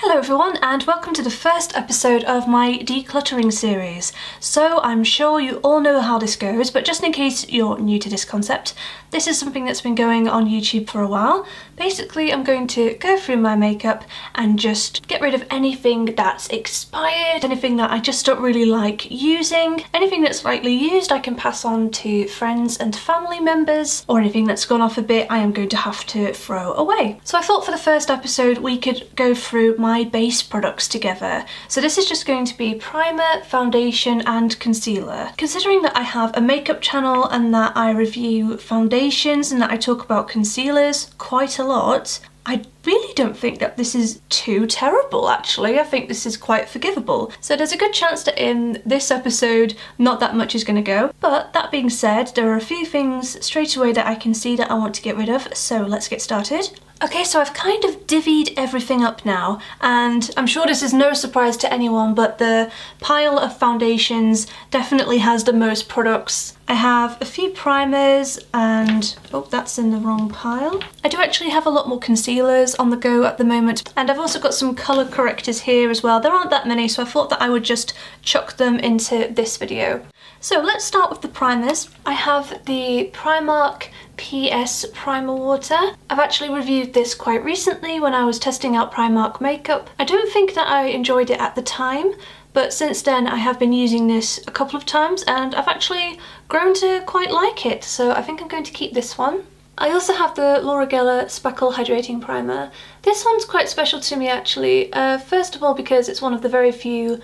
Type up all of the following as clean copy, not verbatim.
Hello everyone and welcome to the first episode of my decluttering series. So I'm sure you all know how this goes, but just in case you're new to this concept, this is something that's been going on YouTube for a while. Basically, I'm going to go through my makeup and just get rid of anything that's expired, anything that I just don't really like using, anything that's lightly used I can pass on to friends and family members, or anything that's gone off a bit I am going to have to throw away. So I thought for the first episode we could go through my base products together. So this is just going to be primer, foundation and concealer. Considering that I have a makeup channel and that I review foundations and that I talk about concealers quite a lot, I really don't think that this is too terrible actually. I think this is quite forgivable. So there's a good chance that in this episode not that much is going to go. But that being said, there are a few things straight away that I can see that I want to get rid of, so let's get started. Okay, so I've kind of divvied everything up now, and I'm sure this is no surprise to anyone, but the pile of foundations definitely has the most products. I have a few primers and, oh, that's in the wrong pile. I do actually have a lot more concealers on the go at the moment, and I've also got some colour correctors here as well. There aren't that many, so I thought that I would just chuck them into this video. So let's start with the primers. I have the Primark PS Primer Water. I've actually reviewed this quite recently when I was testing out Primark makeup. I don't think that I enjoyed it at the time, but since then I have been using this a couple of times and I've actually grown to quite like it, so I think I'm going to keep this one. I also have the Laura Geller Speckle Hydrating Primer. This one's quite special to me actually, first of all because it's one of the very few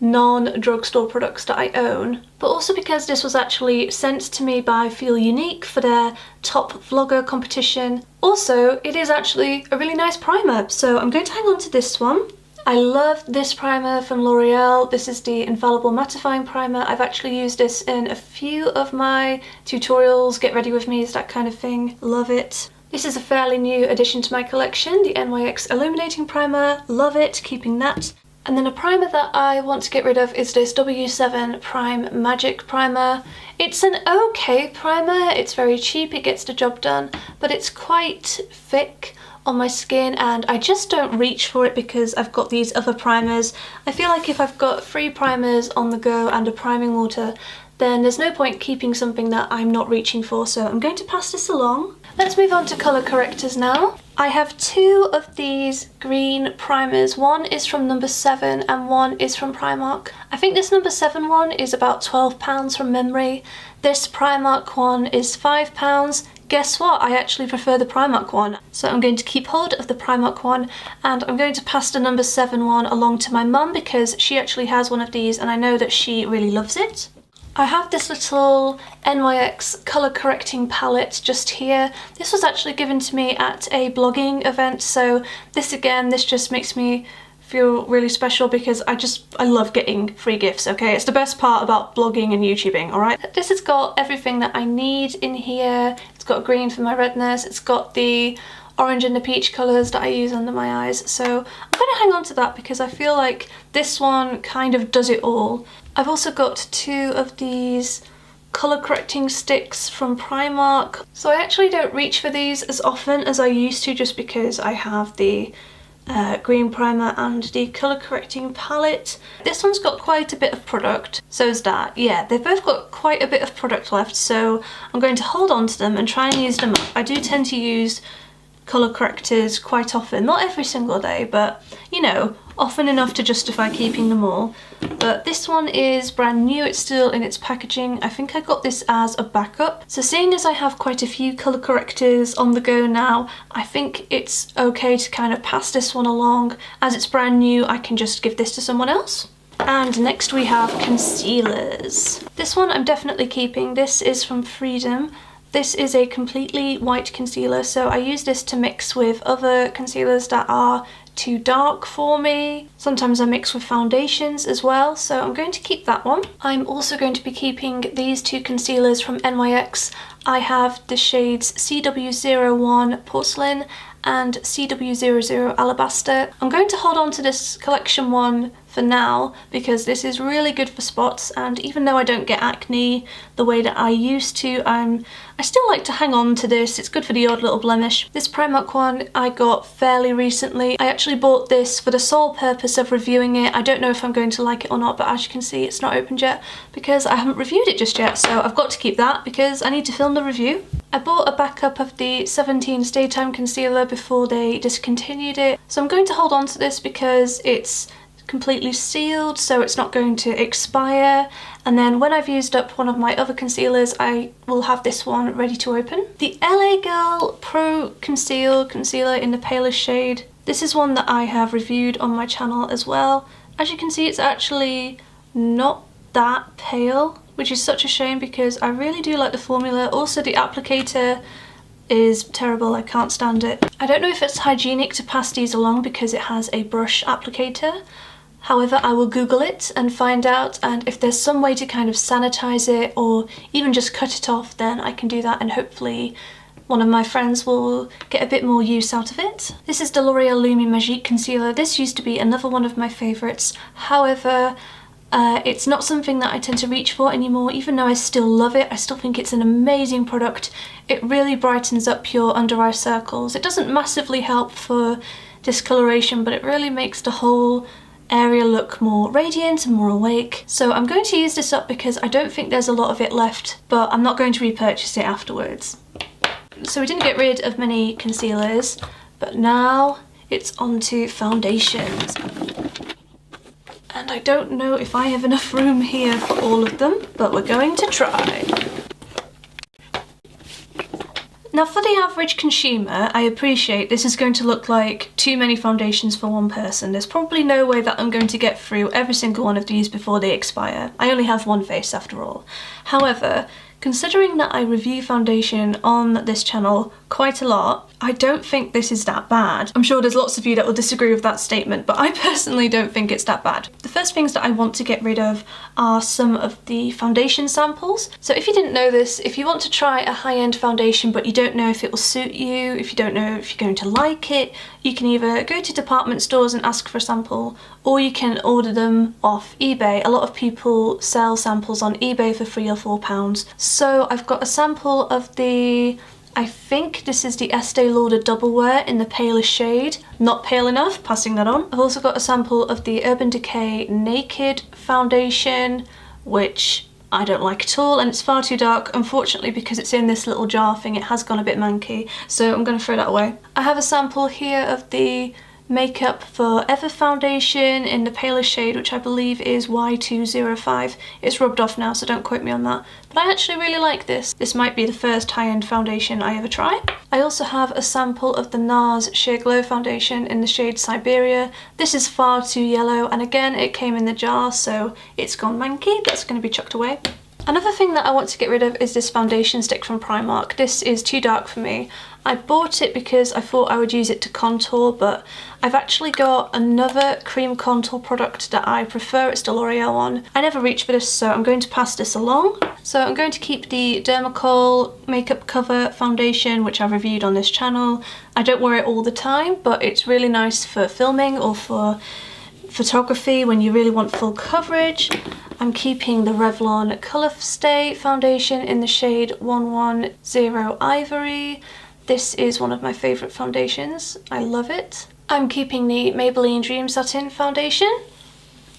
non-drugstore products that I own, but also because this was actually sent to me by Feel Unique for their top vlogger competition. Also, it is actually a really nice primer, so I'm going to hang on to this one. I love this primer from L'Oreal. This is the Infallible Mattifying Primer. I've actually used this in a few of my tutorials, get ready with me's, that kind of thing. Love it. This is a fairly new addition to my collection, the NYX Illuminating Primer. Love it, keeping that. And then a primer that I want to get rid of is this W7 Prime Magic Primer. It's an okay primer, it's very cheap, it gets the job done, but it's quite thick on my skin and I just don't reach for it because I've got these other primers. I feel like if I've got 3 primers on the go and a priming water, then there's no point keeping something that I'm not reaching for, so I'm going to pass this along. Let's move on to colour correctors now. I have 2 of these green primers. One is from number 7 and one is from Primark. I think this number 7 one is about £12 from memory. This Primark one is £5. Guess what? I actually prefer the Primark one. So I'm going to keep hold of the Primark one and I'm going to pass the number 7 one along to my mum because she actually has one of these and I know that she really loves it. I have this little NYX colour correcting palette just here. This was actually given to me at a blogging event, so this just makes me feel really special because I love getting free gifts, okay? It's the best part about blogging and YouTubing, alright? This has got everything that I need in here. It's got green for my redness, it's got the orange and the peach colours that I use under my eyes, so I'm going to hang on to that because I feel like this one kind of does it all. I've also got 2 of these colour correcting sticks from Primark, so I actually don't reach for these as often as I used to just because I have the green primer and the colour correcting palette. This one's got quite a bit of product, so is that. Yeah, they've both got quite a bit of product left, so I'm going to hold on to them and try and use them up. I do tend to use colour correctors quite often, not every single day, but you know, often enough to justify keeping them all. But this one is brand new, it's still in its packaging. I think I got this as a backup. So seeing as I have quite a few colour correctors on the go now, I think it's okay to kind of pass this one along. As it's brand new, I can just give this to someone else. And next we have concealers. This one I'm definitely keeping. This is from Freedom. This is a completely white concealer, so I use this to mix with other concealers that are too dark for me. Sometimes I mix with foundations as well, so I'm going to keep that one. I'm also going to be keeping these 2 concealers from NYX. I have the shades CW01 Porcelain and CW00 Alabaster. I'm going to hold on to this collection one for now because this is really good for spots, and even though I don't get acne the way that I used to, I still like to hang on to this. It's good for the odd little blemish. This Primark one I got fairly recently. I actually bought this for the sole purpose of reviewing it. I don't know if I'm going to like it or not, but as you can see it's not opened yet because I haven't reviewed it just yet, so I've got to keep that because I need to film the review. I bought a backup of the 17 Stay Time Concealer before they discontinued it, so I'm going to hold on to this because it's completely sealed, so it's not going to expire, and then when I've used up one of my other concealers I will have this one ready to open. The LA Girl Pro Concealer in the palest shade. This is one that I have reviewed on my channel as well. As you can see, it's actually not that pale, which is such a shame because I really do like the formula. Also, the applicator is terrible, I can't stand it. I don't know if it's hygienic to pass these along because it has a brush applicator. However, I will Google it and find out, and if there's some way to kind of sanitize it or even just cut it off, then I can do that, and hopefully one of my friends will get a bit more use out of it. This is the L'Oreal Lumi Magique Concealer. This used to be another one of my favourites. However, it's not something that I tend to reach for anymore, even though I still love it. I still think it's an amazing product. It really brightens up your under eye circles. It doesn't massively help for discoloration, but it really makes the whole area look more radiant and more awake. So I'm going to use this up because I don't think there's a lot of it left, but I'm not going to repurchase it afterwards. So we didn't get rid of many concealers, but now it's on to foundations. And I don't know if I have enough room here for all of them, but we're going to try. Now, for the average consumer, I appreciate this is going to look like too many foundations for one person. There's probably no way that I'm going to get through every single one of these before they expire. I only have one face after all. However, considering that I review foundation on this channel quite a lot, I don't think this is that bad. I'm sure there's lots of you that will disagree with that statement, but I personally don't think it's that bad. The first things that I want to get rid of are some of the foundation samples. So if you didn't know this, if you want to try a high-end foundation but you don't know if it will suit you, if you don't know if you're going to like it, you can either go to department stores and ask for a sample, or you can order them off eBay. A lot of people sell samples on eBay for £3 or £4. So I've got a sample of the, I think this is the Estee Lauder Double Wear in the palest shade. Not pale enough, passing that on. I've also got a sample of the Urban Decay Naked foundation, which I don't like at all, and it's far too dark. Unfortunately, because it's in this little jar thing, it has gone a bit manky, so I'm going to throw that away. I have a sample here of the Makeup Forever foundation in the palest shade, which I believe is Y205. It's rubbed off now, so don't quote me on that. But I actually really like this. This might be the first high-end foundation I ever try. I also have a sample of the NARS Sheer Glow foundation in the shade Siberia. This is far too yellow, and again, it came in the jar, so it's gone manky. That's going to be chucked away. Another thing that I want to get rid of is this foundation stick from Primark. This is too dark for me. I bought it because I thought I would use it to contour, but I've actually got another cream contour product that I prefer. It's the L'Oreal one. I never reach for this, so I'm going to pass this along. So I'm going to keep the Dermacol Makeup Cover foundation, which I've reviewed on this channel. I don't wear it all the time, but it's really nice for filming or for photography when you really want full coverage. I'm keeping the Revlon Colour Stay foundation in the shade 110 Ivory. This is one of my favourite foundations. I love it. I'm keeping the Maybelline Dream Satin foundation.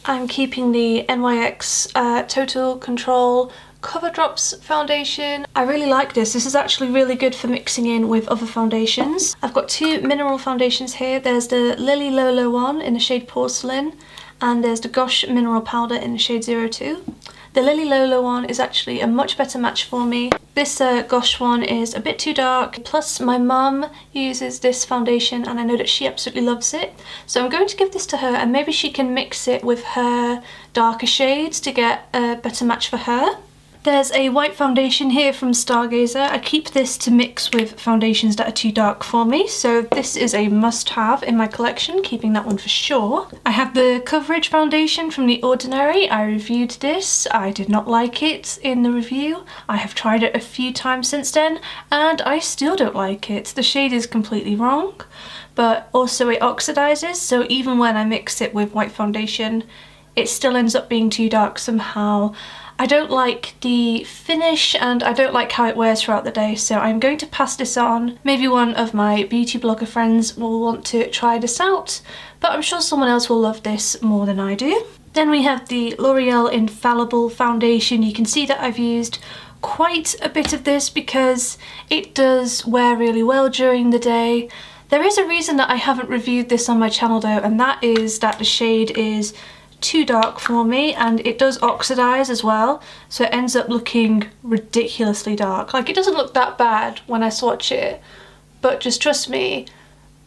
I'm keeping the NYX Total Control Cover Drops foundation. I really like this. This is actually really good for mixing in with other foundations. I've got two mineral foundations here. There's the Lily Lolo one in the shade Porcelain, and there's the Gosh Mineral Powder in the shade 02. The Lily Lolo one is actually a much better match for me. This Gosh one is a bit too dark, plus my mum uses this foundation and I know that she absolutely loves it. So I'm going to give this to her, and maybe she can mix it with her darker shades to get a better match for her. There's a white foundation here from Stargazer. I keep this to mix with foundations that are too dark for me, so this is a must-have in my collection, keeping that one for sure. I have the Coverage foundation from The Ordinary. I reviewed this. I did not like it in the review. I have tried it a few times since then, and I still don't like it. The shade is completely wrong, but also it oxidizes, so even when I mix it with white foundation, it still ends up being too dark somehow. I don't like the finish and I don't like how it wears throughout the day, so I'm going to pass this on. Maybe one of my beauty blogger friends will want to try this out, but I'm sure someone else will love this more than I do. Then we have the L'Oreal Infallible foundation. You can see that I've used quite a bit of this because it does wear really well during the day. There is a reason that I haven't reviewed this on my channel though, and that is that the shade is too dark for me and it does oxidize as well, so it ends up looking ridiculously dark. Like, it doesn't look that bad when I swatch it, but just trust me,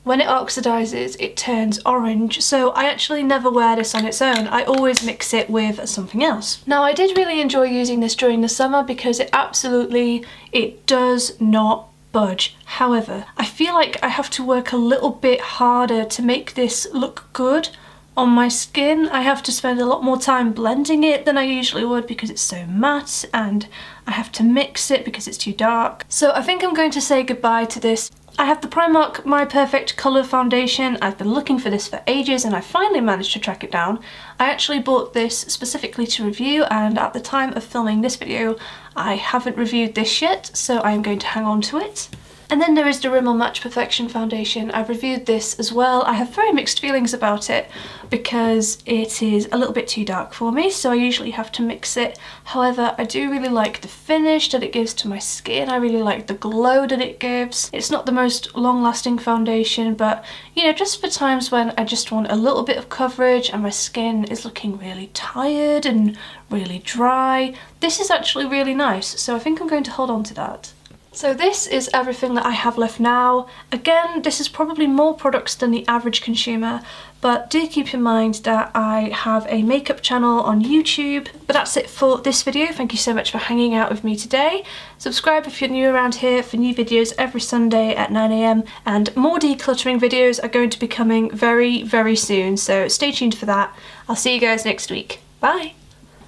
when it oxidizes it turns orange, so I actually never wear this on its own. I always mix it with something else. Now, I did really enjoy using this during the summer because it does not budge. However, I feel like I have to work a little bit harder to make this look good on my skin. I have to spend a lot more time blending it than I usually would because it's so matte, and I have to mix it because it's too dark. So I think I'm going to say goodbye to this. I have the Primark My Perfect Colour Foundation. I've been looking for this for ages and I finally managed to track it down. I actually bought this specifically to review, and at the time of filming this video I haven't reviewed this yet, so I'm going to hang on to it. And then there is the Rimmel Match Perfection foundation. I've reviewed this as well. I have very mixed feelings about it because it is a little bit too dark for me, so I usually have to mix it. However, I do really like the finish that it gives to my skin. I really like the glow that it gives. It's not the most long-lasting foundation, but you know, just for times when I just want a little bit of coverage and my skin is looking really tired and really dry, this is actually really nice, so I think I'm going to hold on to that. So this is everything that I have left now. Again, this is probably more products than the average consumer, but do keep in mind that I have a makeup channel on YouTube. But that's it for this video. Thank you so much for hanging out with me today. Subscribe if you're new around here for new videos every Sunday at 9 AM, and more decluttering videos are going to be coming very, very soon, so stay tuned for that. I'll see you guys next week. Bye!